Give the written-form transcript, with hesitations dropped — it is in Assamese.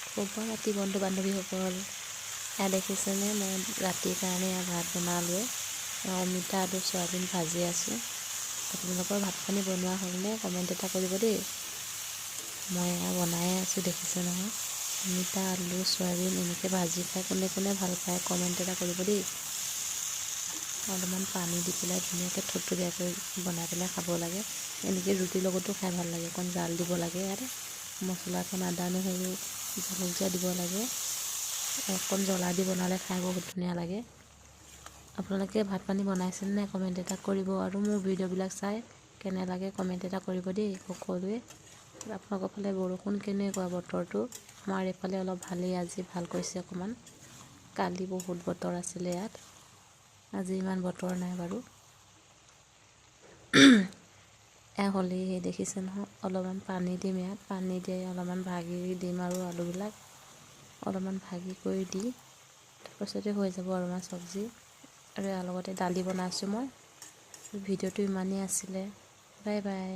শুভৰাত্ৰি বন্ধু বান্ধৱীসকল। দেখিছেনে মই ৰাতিৰ কাৰণে ভাত বনালোঁ। অমিতা আৰু চয়াবিন ভাজি আছোঁ। আপোনালোকৰ ভাত পানী বনোৱা হ'লনে কমেণ্ট এটা কৰিব দেই। মই বনাই আছোঁ, দেখিছে নহয়। অমিতা আলু চয়াবিন এনেকৈ ভাজি খাই কোনে কোনে ভাল পায় কমেণ্ট এটা কৰিব দেই। অলপমান পানী দি পেলাই ধুনীয়াকৈ থপথপীয়াকৈ বনাই পেলাই খাব লাগে। এনেকৈ ৰুটিৰ লগতো খাই ভাল লাগে। অকণ জাল দিব লাগে, ইয়াত মছলাকণ আদা নহৰু জলকীয়া দিব লাগে। অকণ জ্বলা দি বনালে খাই বহুত ধুনীয়া লাগে। আপোনালোকে ভাত পানী বনাইছেনে নাই কমেণ্ট এটা কৰিব, আৰু মোৰ ভিডিঅ'বিলাক চাই কেনে লাগে কমেণ্ট এটা কৰিব দেই সকলোৱে। আপোনালোকৰ ফালে বৰষুণ কেনেকুৱা বতৰটো? আমাৰ এইফালে অলপ ভালেই, আজি ভাল কৰিছে অকণমান। কালি বহুত বতৰ আছিলে ইয়াত, আজি ইমান বতৰ নাই বাৰু। হ'লেই দেখিছে নহয়, অলপমান পানী দিম ইয়াত, পানী দি অলপমান ভাগি দিম আৰু আলুবিলাক অলপমান ভাগি কৰি দি তাৰপাছতে হৈ যাব আৰু আমাৰ চব্জি। আৰু ইয়াৰ লগতে দালি বনাইছোঁ মই। ভিডিঅ'টো ইমানেই আছিলে। Bye bye.